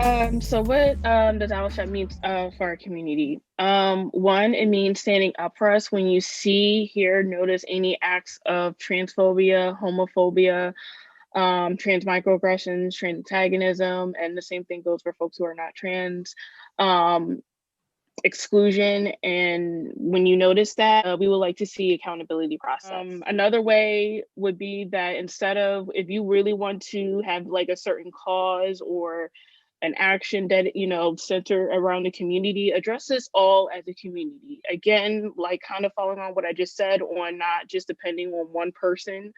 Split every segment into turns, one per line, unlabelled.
So what does allyship mean for our community? One, it means standing up for us when you see, hear, notice any acts of transphobia, homophobia, trans microaggressions, trans antagonism, and the same thing goes for folks who are not trans. Um, Exclusion, and when you notice that, we would like to see accountability process. Another way would be that instead of, if you really want to have like a certain cause or an action that center around the community, address this all as a community. Again, like kind of following on what I just said on not just depending on one person.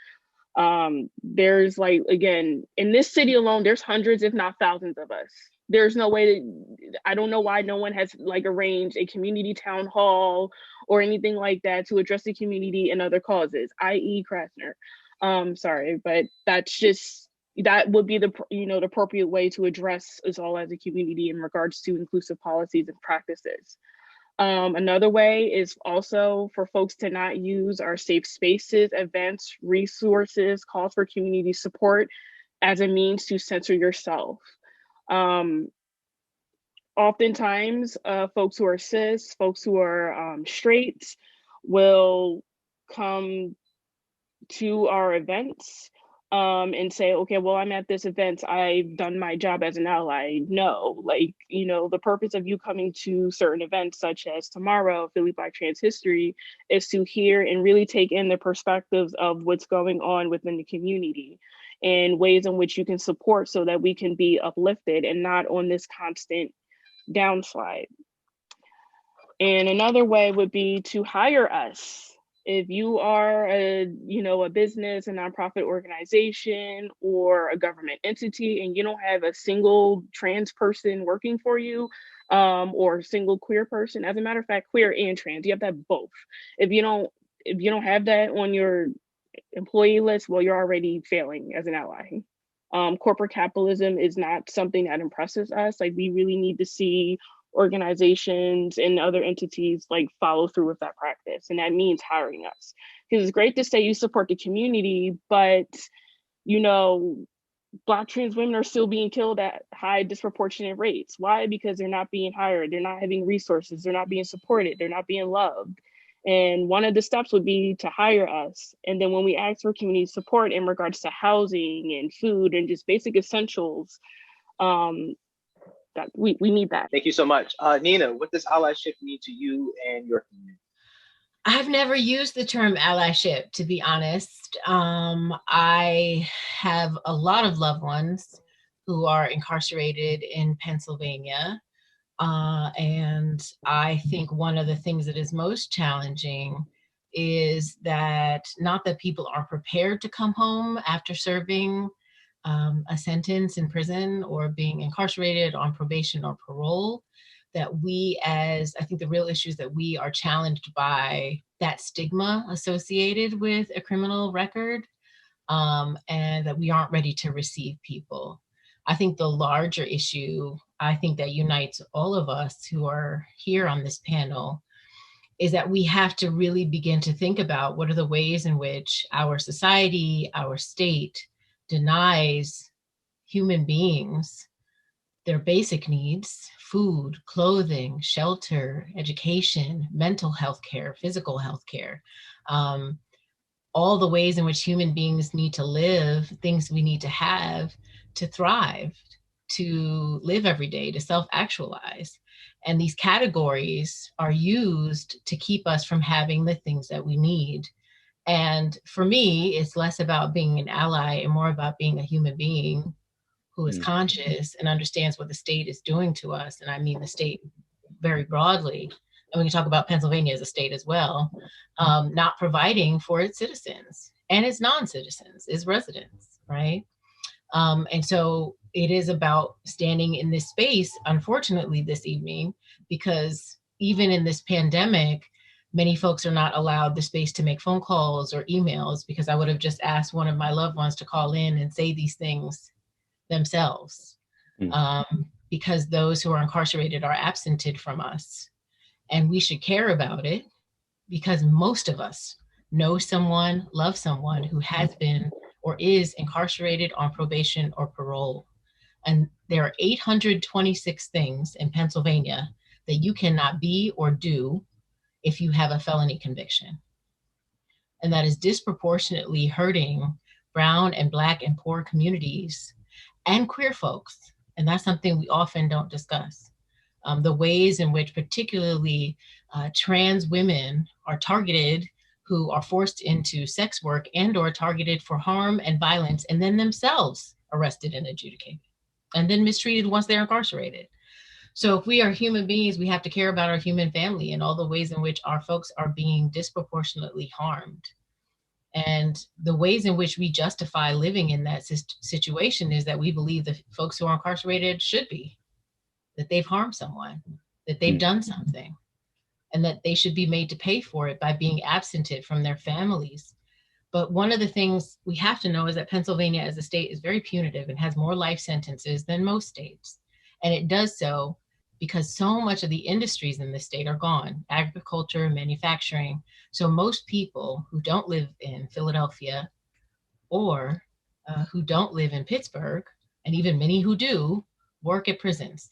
There's like, again, in this city alone, there's hundreds if not thousands of us. There's no way that, I don't know why no one has like arranged a community town hall or anything like that to address the community and other causes, i.e. Krasner. Sorry, but that's just, that would be the appropriate way to address us all as a community in regards to inclusive policies and practices. Another way is also for folks to not use our safe spaces, events, resources, calls for community support as a means to censor yourself. Um, Oftentimes, folks who are cis, folks who are straight will come to our events and say, okay, well, I'm at this event, I've done my job as an ally. No, like, the purpose of you coming to certain events, such as tomorrow, Philly Black Trans History, is to hear and really take in the perspectives of what's going on within the community and ways in which you can support so that we can be uplifted and not on this constant downslide. And another way would be to hire us. If you are a business, a nonprofit organization, or a government entity, and you don't have a single trans person working for you, or a single queer person, as a matter of fact, queer and trans, you have to have both. If you don't have that on your employee list, well, you're already failing as an ally. Corporate capitalism is not something that impresses us. Like, we really need to see organizations and other entities like follow through with that practice, and that means hiring us, because it's great to say you support the community, but you know Black trans women are still being killed at high disproportionate rates. Why? Because they're not being hired, they're not having resources, they're not being supported, they're not being loved. And one of the steps would be to hire us. And then when we ask for community support in regards to housing and food and just basic essentials, um, that we need that.
Thank you so much. Nina, what does allyship mean to you and your community?
I've never used the term allyship, to be honest. I have a lot of loved ones who are incarcerated in Pennsylvania. And I think one of the things that is most challenging is that not that people are prepared to come home after serving a sentence in prison or being incarcerated on probation or parole, that I think the real issue is that we are challenged by that stigma associated with a criminal record, and that we aren't ready to receive people. I think the larger issue, I think that unites all of us who are here on this panel, is that we have to really begin to think about what are the ways in which our society, our state denies human beings their basic needs: food, clothing, shelter, education, mental health care, physical health care, all the ways in which human beings need to live, things we need to have to thrive, to live every day, to self-actualize. And these categories are used to keep us from having the things that we need. And for me, it's less about being an ally and more about being a human being who is conscious and understands what the state is doing to us. And I mean the state very broadly. And we can talk about Pennsylvania as a state as well, not providing for its citizens and its non-citizens, its residents, right? And so it is about standing in this space, unfortunately, this evening, because even in this pandemic, many folks are not allowed the space to make phone calls or emails, because I would have just asked one of my loved ones to call in and say these things themselves, because those who are incarcerated are absented from us. And we should care about it, because most of us know someone, love someone who has been or is incarcerated on probation or parole. And there are 826 things in Pennsylvania that you cannot be or do if you have a felony conviction. And that is disproportionately hurting brown and Black and poor communities and queer folks. And that's something we often don't discuss. The ways in which particularly trans women are targeted, who are forced into sex work and or targeted for harm and violence, and then themselves arrested and adjudicated, and then mistreated once they're incarcerated. So if we are human beings, we have to care about our human family and all the ways in which our folks are being disproportionately harmed. And the ways in which we justify living in that situation is that we believe the folks who are incarcerated should be, that they've harmed someone, that they've done something, and that they should be made to pay for it by being absented from their families. But one of the things we have to know is that Pennsylvania as a state is very punitive and has more life sentences than most states. And it does so because so much of the industries in the state are gone: agriculture, manufacturing. So most people who don't live in Philadelphia or who don't live in Pittsburgh, and even many who do, work at prisons.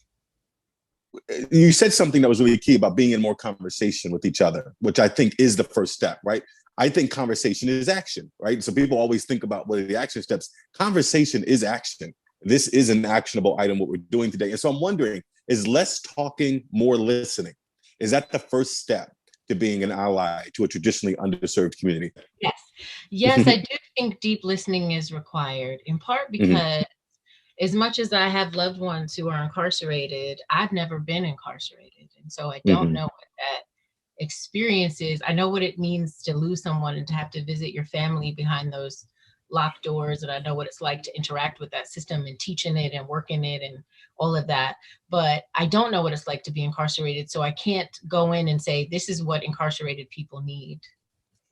You said something that was really key about being in more conversation with each other, which I think is the first step, right? I think conversation is action, right? So people always think about what are the action steps. Conversation is action. This is an actionable item, what we're doing today. And so I'm wondering, is less talking, more listening? Is that the first step to being an ally to a traditionally underserved community?
Yes, I do think deep listening is required, in part because as much as I have loved ones who are incarcerated, I've never been incarcerated. And so I don't know what that experience is. I know what it means to lose someone and to have to visit your family behind those locked doors. And I know what it's like to interact with that system and teach in it and work in it and all of that. But I don't know what it's like to be incarcerated. So I can't go in and say, this is what incarcerated people need.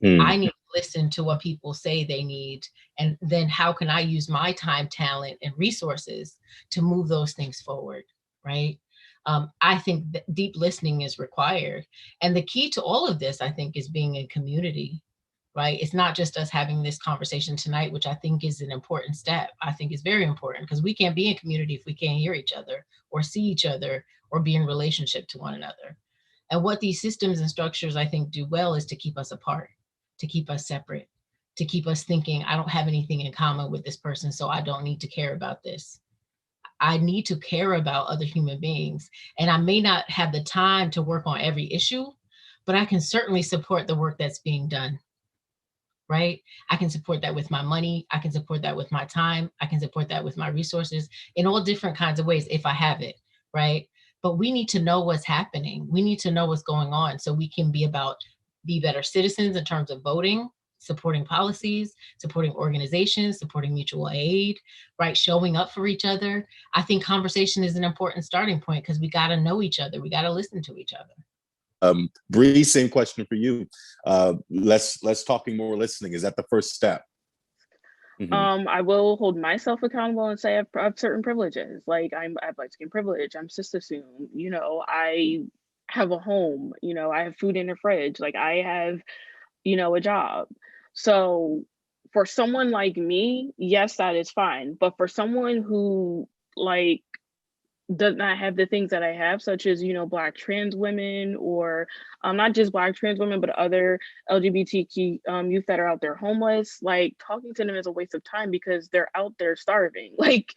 I need to listen to what people say they need. And then how can I use my time, talent, and resources to move those things forward, right? I think that deep listening is required. And the key to all of this, I think, is being in community, right? It's not just us having this conversation tonight, which I think is an important step. I think is very important because we can't be in community if we can't hear each other or see each other or be in relationship to one another. And what these systems and structures, I think, do well is to keep us apart, to keep us separate, to keep us thinking, I don't have anything in common with this person, so I don't need to care about this. I need to care about other human beings. And I may not have the time to work on every issue, but I can certainly support the work that's being done, right? I can support that with my money. I can support that with my time. I can support that with my resources in all different kinds of ways if I have it, right? But we need to know what's happening. We need to know what's going on so we can be better citizens in terms of voting, supporting policies, supporting organizations, supporting mutual aid, right? Showing up for each other. I think conversation is an important starting point because we got to know each other. We got to listen to each other.
Bree, same question for you. Less talking, more listening. Is that the first step?
I will hold myself accountable and say I have certain privileges. Like I have light skin privilege. I'm cis assumed. You know, I have a home. You know, I have food in the fridge. Like I have, a job. So for someone like me, yes, that is fine. But for someone who like does not have the things that I have, such as, Black trans women, or not just Black trans women, but other LGBTQ youth that are out there homeless, like talking to them is a waste of time because they're out there starving. Like,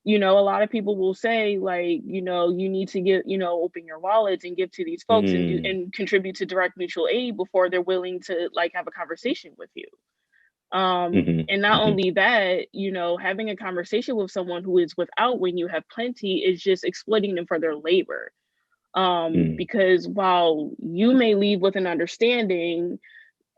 a lot of people will say like, you need to get, open your wallets and give to these folks and contribute to direct mutual aid before they're willing to like have a conversation with you. And not only that, having a conversation with someone who is without when you have plenty is just exploiting them for their labor. Because while you may leave with an understanding,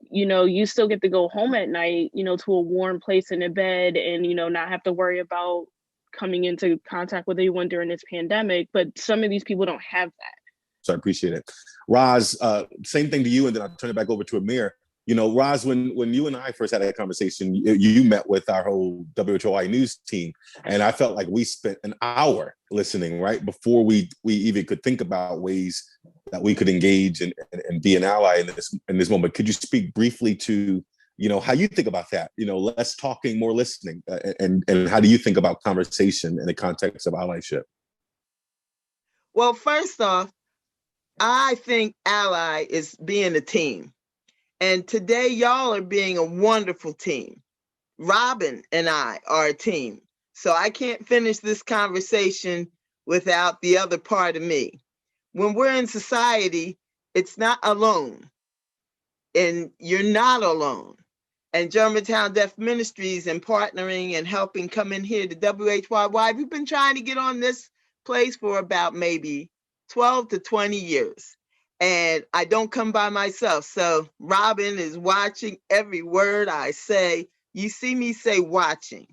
you still get to go home at night, to a warm place in a bed and, not have to worry about coming into contact with anyone during this pandemic. But some of these people don't have that.
So I appreciate it. Roz, same thing to you, and then I'll turn it back over to Amir. Roz, when you and I first had that conversation, you met with our whole WHYY news team, and I felt like we spent an hour listening, right, before we even could think about ways that we could engage and be an ally in this moment. Could you speak briefly to how you think about that, less talking, more listening, and how do you think about conversation in the context of allyship?
Well, first off, I think ally is being a team. And today, y'all are being a wonderful team. Robin and I are a team. So I can't finish this conversation without the other part of me. When we're in society, it's not alone. And you're not alone. And Germantown Deaf Ministries and partnering and helping come in here to WHYY, we've been trying to get on this place for about maybe 12 to 20 years. And I don't come by myself. So Robin is watching every word I say. You see me say watching.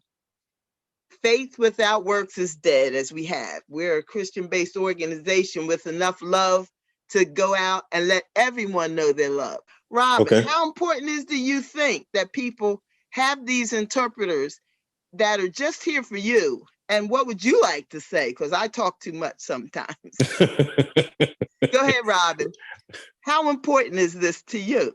Faith without works is dead, as we have. We're a Christian-based organization with enough love to go out and let everyone know their love. Robin,
Okay.
How important is do you think that people have these interpreters that are just here for you? And what would you like to say? Because I talk too much sometimes. Go ahead, Robin. How important is this to you?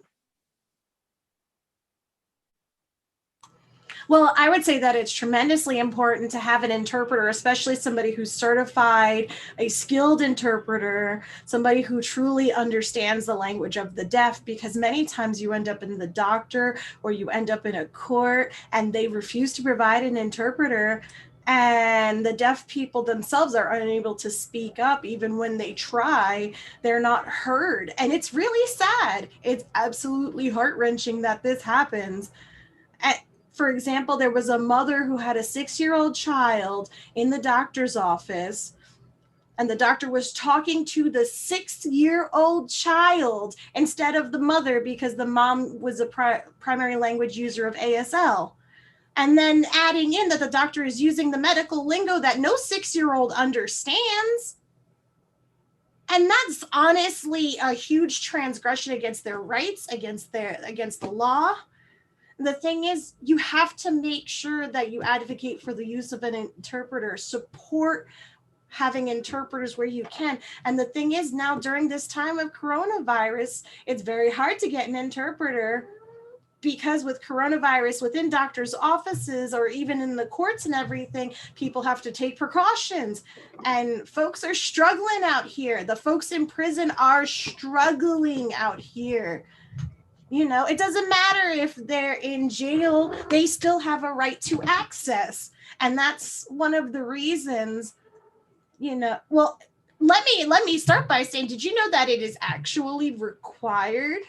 Well, I would say that it's tremendously important to have an interpreter, especially somebody who's certified, a skilled interpreter, somebody who truly understands the language of the deaf, because many times you end up in the doctor or you end up in a court and they refuse to provide an interpreter. And the deaf people themselves are unable to speak up. Even when they try, they're not heard. And it's really sad. It's absolutely heart-wrenching that this happens. For example, there was a mother who had a 6-year-old child in the doctor's office, and the doctor was talking to the 6-year-old child instead of the mother because the mom was a primary language user of ASL. And then adding in that the doctor is using the medical lingo that no 6-year-old understands. And that's honestly a huge transgression against their rights, against the law. The thing is, you have to make sure that you advocate for the use of an interpreter, support having interpreters where you can. And the thing is, now during this time of coronavirus, it's very hard to get an interpreter because with coronavirus within doctors' offices or even in the courts and everything, people have to take precautions. And folks are struggling out here. The folks in prison are struggling out here. It doesn't matter if they're in jail, they still have a right to access. And that's one of the reasons, well, let me start by saying, did you know that it is actually required?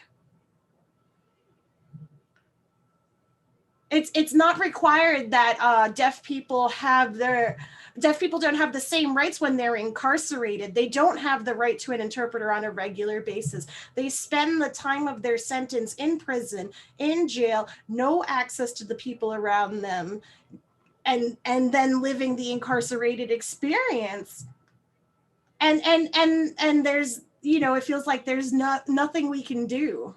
It's not required that deaf people don't have the same rights when they're incarcerated. They don't have the right to an interpreter on a regular basis. They spend the time of their sentence in prison, in jail, no access to the people around them, and then living the incarcerated experience. And there's, it feels like there's nothing we can do.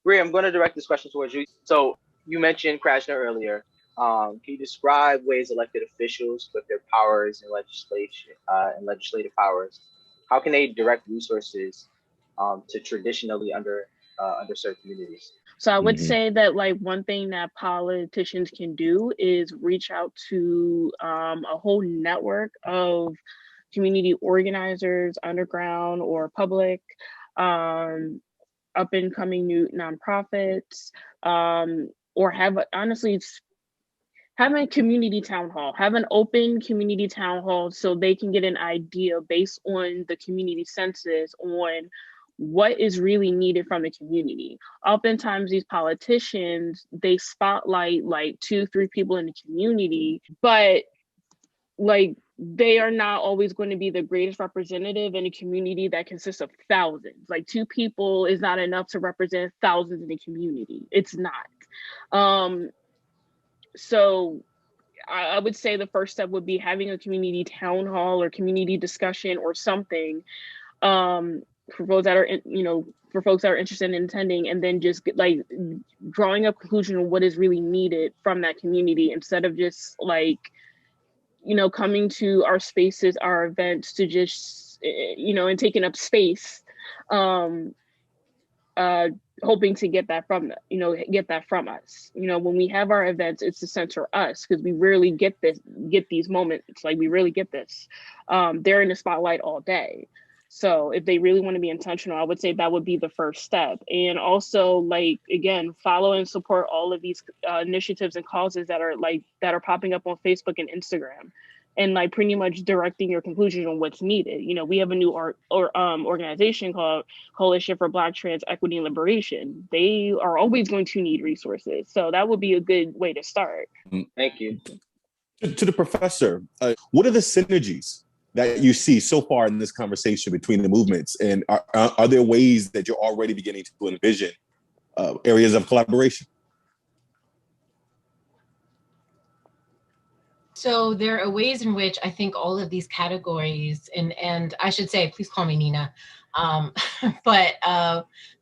Rhea, I'm going to direct this question towards you. So you mentioned Krashna earlier. Can you describe ways elected officials with their powers and legislative powers, how can they direct resources to traditionally underserved communities?
So I would say that one thing that politicians can do is reach out to a whole network of community organizers, underground or public, up and coming new nonprofits, or have a community town hall, have an open community town hall so they can get an idea based on the community census on what is really needed from the community. Oftentimes these politicians, they spotlight 2-3 people in the community, but they are not always going to be the greatest representative in a community that consists of thousands. 2 people is not enough to represent thousands in a community. It's not. So I would say the first step would be having a community town hall or community discussion or something for folks that are interested in attending, and then just drawing up conclusion on what is really needed from that community instead of just coming to our spaces, our events to just, and taking up space. hoping to get that from them, get that from us. When we have our events, it's to center us, because we rarely get these moments. Like, we really get this. They're in the spotlight all day. So if they really want to be intentional, I would say that would be the first step. And also, like, again, follow and support all of these initiatives and causes that are popping up on Facebook and Instagram, and like pretty much directing your conclusion on what's needed. We have a new organization called Coalition for Black Trans Equity and Liberation. They are always going to need resources. So that would be a good way to start.
Thank you.
To the professor, what are the synergies that you see so far in this conversation between the movements? And are there ways that you're already beginning to envision areas of collaboration?
So there are ways in which I think all of these categories, and I should say, please call me Nina, but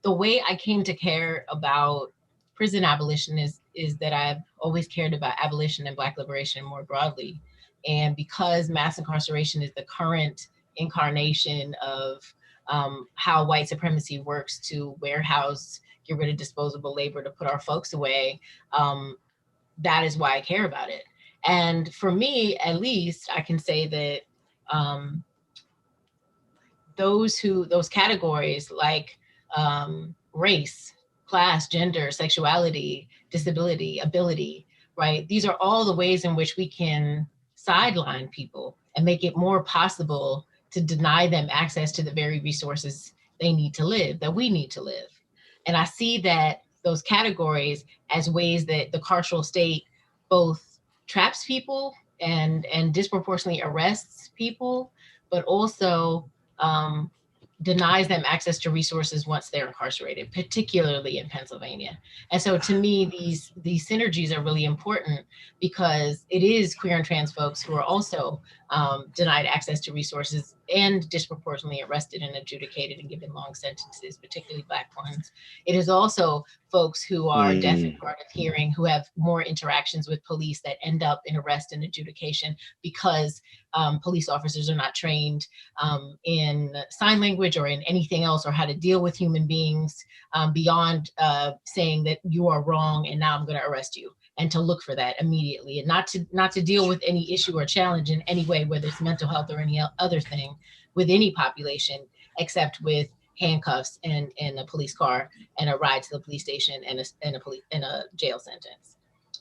the way I came to care about prison abolition is that I've always cared about abolition and Black liberation more broadly. And because mass incarceration is the current incarnation of how white supremacy works to warehouse, get rid of disposable labor to put our folks away, that is why I care about it. And for me, at least, I can say that those categories like race, class, gender, sexuality, disability, ability, right? These are all the ways in which we can sideline people and make it more possible to deny them access to the very resources they need to live, that we need to live. And I see that those categories as ways that the carceral state both traps people and disproportionately arrests people, but also denies them access to resources once they're incarcerated, particularly in Pennsylvania. And so to me, these synergies are really important, because it is queer and trans folks who are also denied access to resources and disproportionately arrested and adjudicated and given long sentences, particularly Black ones. It is also folks who are deaf and hard of hearing, who have more interactions with police that end up in arrest and adjudication because police officers are not trained in sign language or in anything else, or how to deal with human beings beyond saying that you are wrong and now I'm going to arrest you, and to look for that immediately, and not to deal with any issue or challenge in any way, whether it's mental health or any other thing with any population, except with handcuffs and a police car and a ride to the police station and a jail sentence.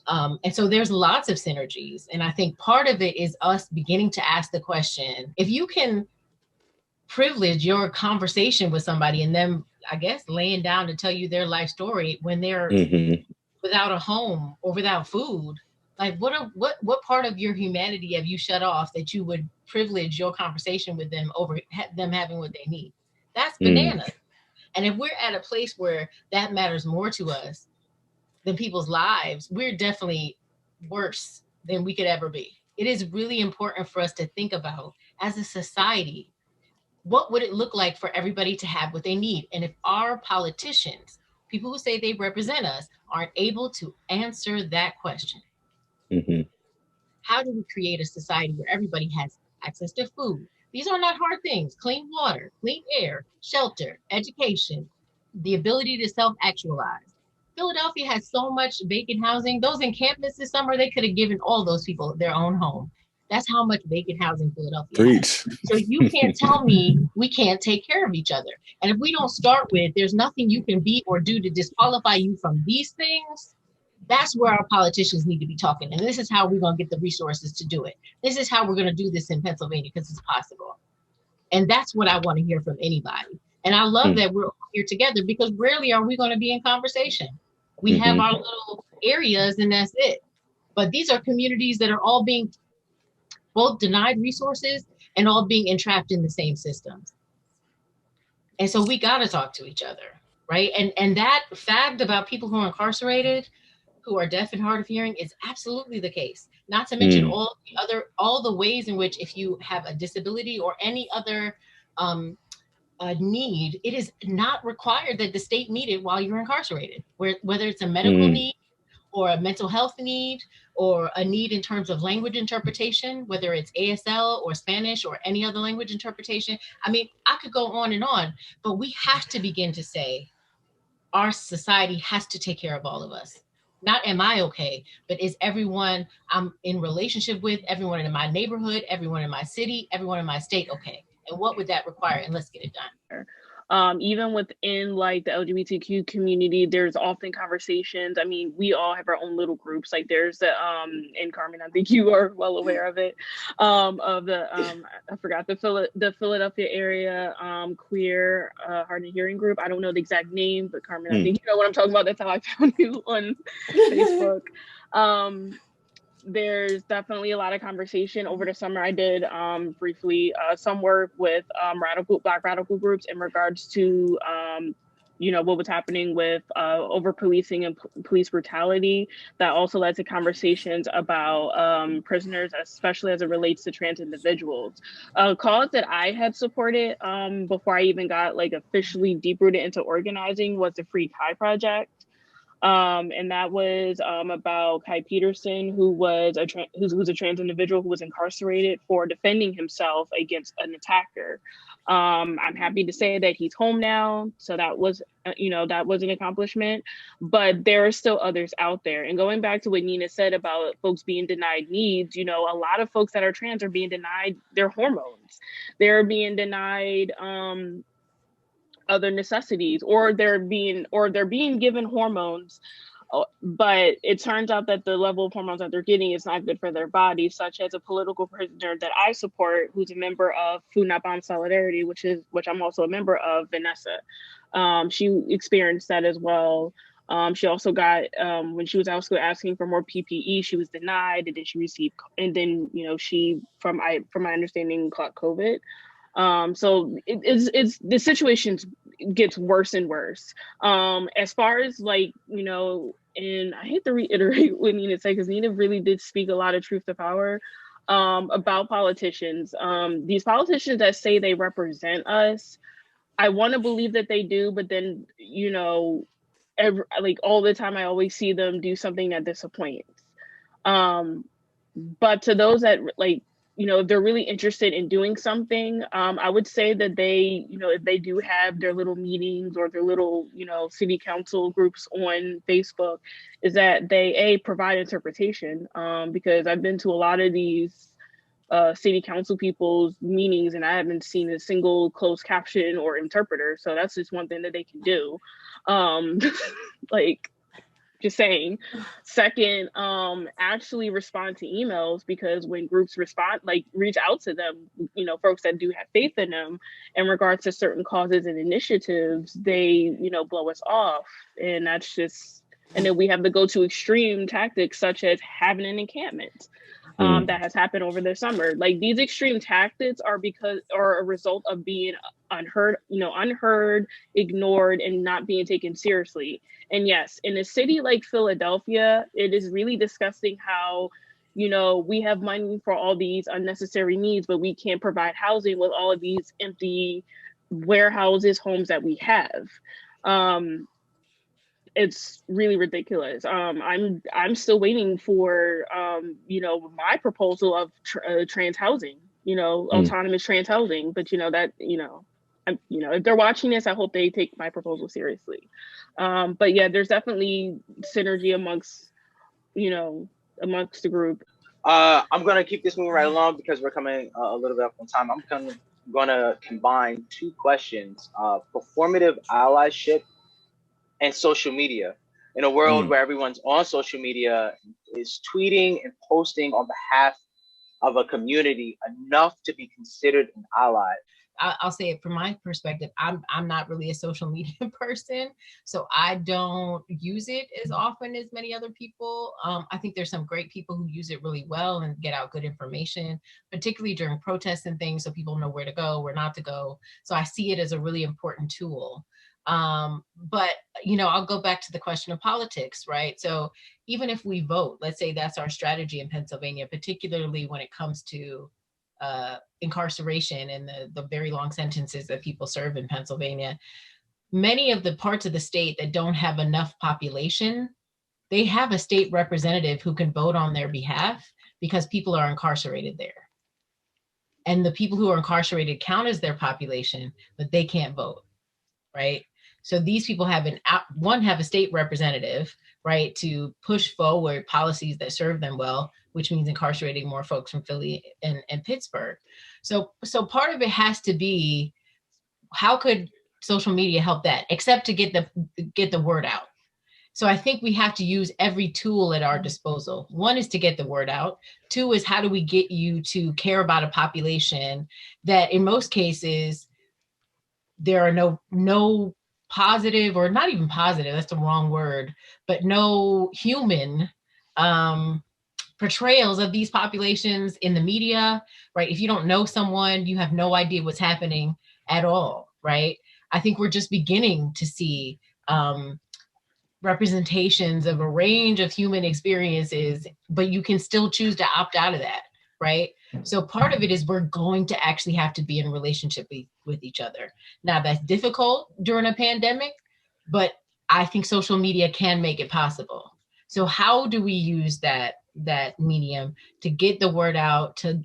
And so there's lots of synergies. And I think part of it is us beginning to ask the question, if you can privilege your conversation with somebody and them, I guess, laying down to tell you their life story when they're without a home or without food, like what part of your humanity have you shut off that you would privilege your conversation with them over them having what they need? That's bananas. And if we're at a place where that matters more to us than people's lives, we're definitely worse than we could ever be. It is really important for us to think about, as a society, what would it look like for everybody to have what they need? And if our politicians, people who say they represent us, aren't able to answer that question, how do we create a society where everybody has access to food? These are not hard things: clean water, clean air, shelter, education, the ability to self-actualize. Philadelphia has so much vacant housing. Those encampments this summer, they could have given all those people their own home. That's how much vacant housing Philadelphia has. So you can't tell me we can't take care of each other. And if we don't start with, there's nothing you can be or do to disqualify you from these things, that's where our politicians need to be talking. And this is how we're going to get the resources to do it. This is how we're going to do this in Pennsylvania, because it's possible. And that's what I want to hear from anybody. And I love that we're all here together, because rarely are we going to be in conversation. We have our little areas and that's it. But these are communities that are all being both denied resources and all being entrapped in the same systems. And so we got to talk to each other, right? And that fact about people who are incarcerated, who are deaf and hard of hearing, is absolutely the case. Not to mention all the ways in which, if you have a disability or any other need, it is not required that the state meet it while you're incarcerated, whether it's a medical need or a mental health need or a need in terms of language interpretation, whether it's ASL or Spanish or any other language interpretation. I mean, I could go on and on, but we have to begin to say, our society has to take care of all of us. Not am I okay, but is everyone I'm in relationship with, everyone in my neighborhood, everyone in my city, everyone in my state okay? And what would that require? And let's get it done.
Even within like the LGBTQ community, there's often conversations. I mean, we all have our own little groups. Like there's the and Carmen, I think you are well aware of it. Of the I forgot the Philadelphia area queer hard of hearing group. I don't know the exact name, but Carmen, I think you know what I'm talking about. That's how I found you on Facebook. There's definitely a lot of conversation over the summer. I did briefly some work with Black radical groups in regards to you know, what was happening with over policing and police brutality. That also led to conversations about prisoners, especially as it relates to trans individuals. A cause that I had supported before I even got like officially deep rooted into organizing was the Free Kai Project. And that was about Kai Peterson, who was who's a trans individual who was incarcerated for defending himself against an attacker. I'm happy to say that he's home now, so that was you know, that was an accomplishment. But there are still others out there. And going back to what Nina said about folks being denied needs, you know, a lot of folks that are trans are being denied their hormones. They're being denied other necessities, or they're being given hormones, but it turns out that the level of hormones that they're getting is not good for their body, such as a political prisoner that I support, who's a member of Food Not Bomb Solidarity, which I'm also a member of, Vanessa. She experienced that as well. She also got when she was also asking for more PPE, she was denied, and then she received, and then you know, she from my understanding caught COVID. So it's the situation gets worse and worse. As far as like, you know, and I hate to reiterate what Nina said, because Nina really did speak a lot of truth to power about politicians. These politicians that say they represent us, I want to believe that they do, but then, you know, like all the time, I always see them do something that disappoints. But to those that like, you know, if they're really interested in doing something, I would say that they, you know, if they do have their little meetings or their little, you know, city council groups on Facebook, is that they provide interpretation, because I've been to a lot of these city council people's meetings and I haven't seen a single closed caption or interpreter. So that's just one thing that they can do. Like, just saying. Second, actually respond to emails, because when groups respond, like reach out to them, you know, folks that do have faith in them in regards to certain causes and initiatives, they, you know, blow us off. And that's just, and then we have the go-to extreme tactics such as having an encampment. That has happened over the summer. Like these extreme tactics are a result of being unheard, ignored, and not being taken seriously. And yes, in a city like Philadelphia, it is really disgusting how, you know, we have money for all these unnecessary needs, but we can't provide housing with all of these empty warehouses, homes that we have. It's really ridiculous. I'm still waiting for you know, my proposal of trans housing, you know, autonomous trans housing. But you know that, you know, if they're watching this, I hope they take my proposal seriously. But yeah, there's definitely synergy amongst the group.
I'm gonna keep this moving right along because we're coming a little bit up on time. I'm gonna combine two questions: performative allyship and social media. In a world where everyone's on social media, is tweeting and posting on behalf of a community enough to be considered an ally?
I'll say it from my perspective. I'm not really a social media person, so I don't use it as often as many other people. I think there's some great people who use it really well and get out good information, particularly during protests and things, so people know where to go, where not to go. So I see it as a really important tool. But, you know, I'll go back to the question of politics, right? So even if we vote, let's say that's our strategy in Pennsylvania, particularly when it comes to incarceration and the very long sentences that people serve in Pennsylvania, many of the parts of the state that don't have enough population, they have a state representative who can vote on their behalf because people are incarcerated there. And the people who are incarcerated count as their population, but they can't vote, right? So these people have have a state representative, right, to push forward policies that serve them well, which means incarcerating more folks from Philly and Pittsburgh. So part of it has to be, how could social media help that, except to get the word out? So I think we have to use every tool at our disposal. One is to get the word out. Two is, how do we get you to care about a population that in most cases there are no positive, or not even positive, that's the wrong word, but no human portrayals of these populations in the media, right? If you don't know someone, you have no idea what's happening at all, right? I think we're just beginning to see representations of a range of human experiences, but you can still choose to opt out of that, right? So part of it is, we're going to actually have to be in relationship with each other. Now, that's difficult during a pandemic, but I think social media can make it possible. So how do we use that medium to get the word out, to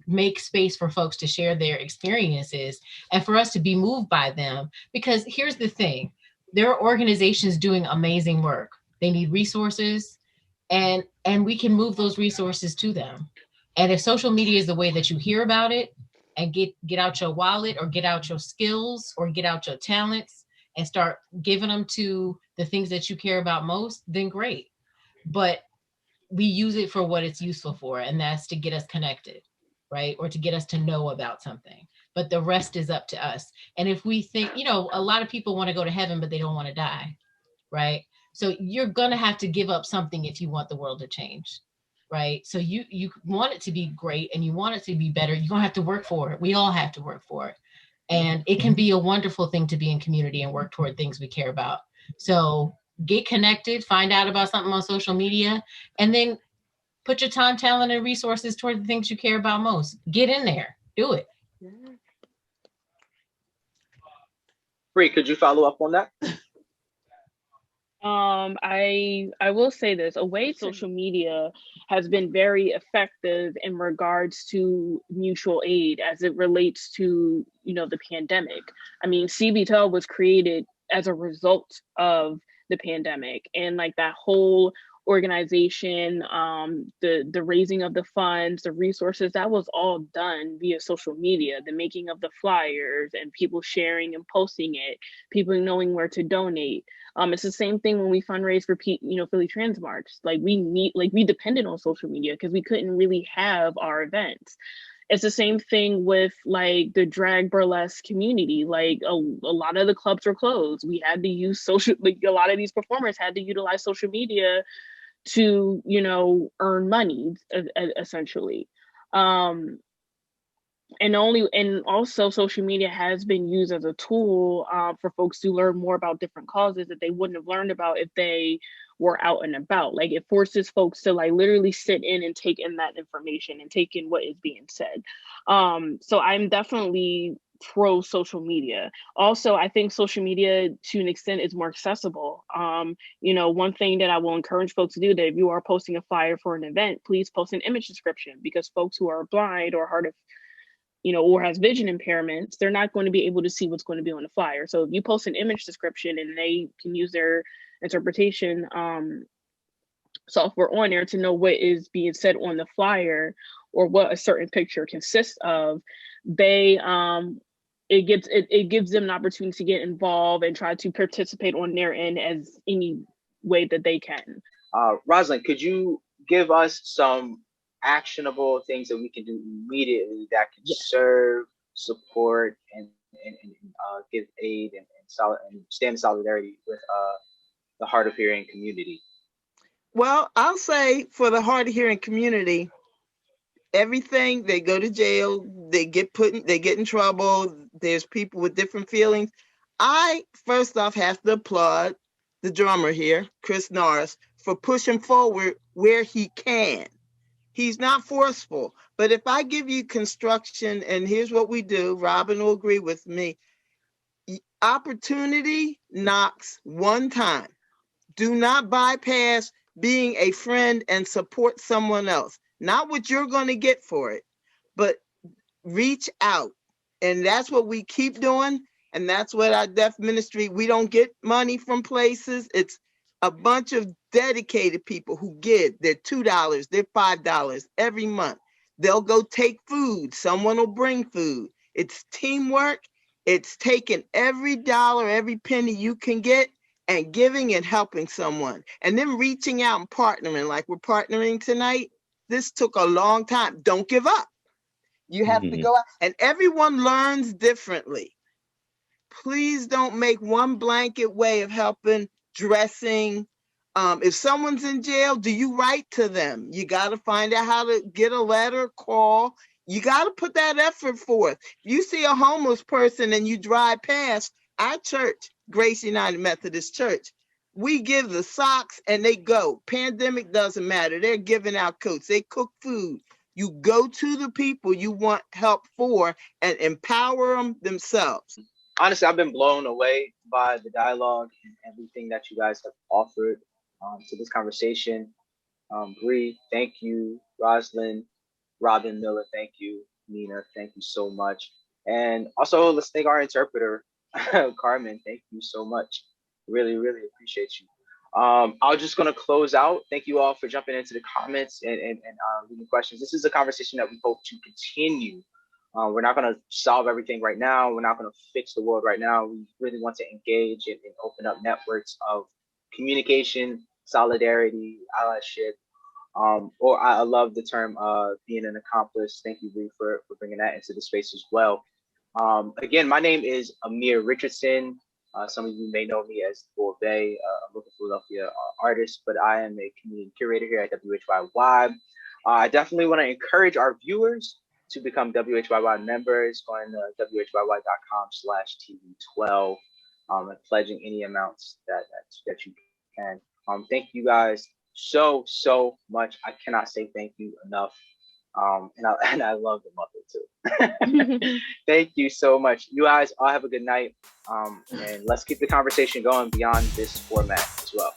make space for folks to share their experiences, and for us to be moved by them? Because here's the thing, there are organizations doing amazing work. They need resources, and we can move those resources to them. And if social media is the way that you hear about it, and get out your wallet, or get out your skills, or get out your talents, and start giving them to the things that you care about most, then great. But we use it for what it's useful for, and that's to get us connected, right? Or to get us to know about something. But the rest is up to us. And if we think, a lot of people want to go to heaven, but they don't want to die, right? So you're going to have to give up something if you want the world to change, right? So you want it to be great, and you want it to be better. You're going to have to work for it. We all have to work for it. And it can be a wonderful thing to be in community and work toward things we care about. So get connected, find out about something on social media, and then put your time, talent, and resources toward the things you care about most. Get in there, do it.
Bree, could you follow up on that?
I will say this: a way social media has been very effective in regards to mutual aid as it relates to, the pandemic. I mean, CBTEL was created as a result of the pandemic, and like that whole organization, the raising of the funds, the resources, that was all done via social media, the making of the flyers and people sharing and posting it, people knowing where to donate. It's the same thing when we fundraise for Philly Trans March. Like we depended on social media because we couldn't really have our events. It's the same thing with like the drag burlesque community. Like a lot of the clubs were closed. We had to use a lot of these performers had to utilize social media to, earn money, essentially. And also social media has been used as a tool for folks to learn more about different causes that they wouldn't have learned about if they were out and about. Like, it forces folks to like literally sit in and take in that information and take in what is being said. So I'm definitely pro social media. Also, I think social media to an extent is more accessible. One thing that I will encourage folks to do, that if you are posting a flyer for an event, please post an image description, because folks who are blind or hard of or has vision impairments, they're not going to be able to see what's going to be on the flyer. So if you post an image description and they can use their interpretation software on there to know what is being said on the flyer or what a certain picture consists of, it gives them an opportunity to get involved and try to participate on their end as any way that they can.
Rosalind, could you give us some actionable things that we can do immediately that can serve, support, and give aid and stand in solidarity with the hard of hearing community?
Well, I'll say for the hard of hearing community, everything, they go to jail, they get in trouble, there's people with different feelings. I first off have to applaud the drummer here, Chris Norris, for pushing forward where he can. He's not forceful, but if I give you construction, and here's what we do, Robin will agree with me, opportunity knocks one time. Do not bypass being a friend and support someone else. Not what you're going to get for it, but reach out. And that's what we keep doing. And that's what our deaf ministry, we don't get money from places. It's a bunch of dedicated people who give their $2, their $5 every month. They'll go take food. Someone will bring food. It's teamwork. It's taking every dollar, every penny you can get and giving and helping someone. And then reaching out and partnering like we're partnering tonight. This took a long time. Don't give up. You have to go out, and everyone learns differently. Please don't make one blanket way of helping, dressing. If someone's in jail, do you write to them? You got to find out how to get a letter, call. You got to put that effort forth. If you see a homeless person and you drive past our church, Grace United Methodist Church, we give the socks and they go. Pandemic doesn't matter. They're giving out coats. They cook food. You go to the people you want help for and empower them themselves.
Honestly, I've been blown away by the dialogue and everything that you guys have offered to this conversation. Bree, thank you. Roslyn, Robin Miller, thank you. Nina, thank you so much. And also, let's thank our interpreter, Carmen. Thank you so much. Really, really appreciate you. I'm just going to close out. Thank you all for jumping into the comments and leaving questions. This is a conversation that we hope to continue. We're not going to solve everything right now. We're not going to fix the world right now. We really want to engage and open up networks of communication, solidarity, allyship. Or I love the term being an accomplice. Thank you, Bree, for bringing that into the space as well. Again, my name is Amir Richardson. Some of you may know me as Bul Bey, a local Philadelphia artist, but I am a community curator here at WHYY. I definitely want to encourage our viewers to become WHYY members, going to whyy.com/TV12 and pledging any amounts that you can. Thank you guys so much. I cannot say thank you enough. And I love the Muppet too. Thank you so much. You guys all have a good night. And let's keep the conversation going beyond this format as well.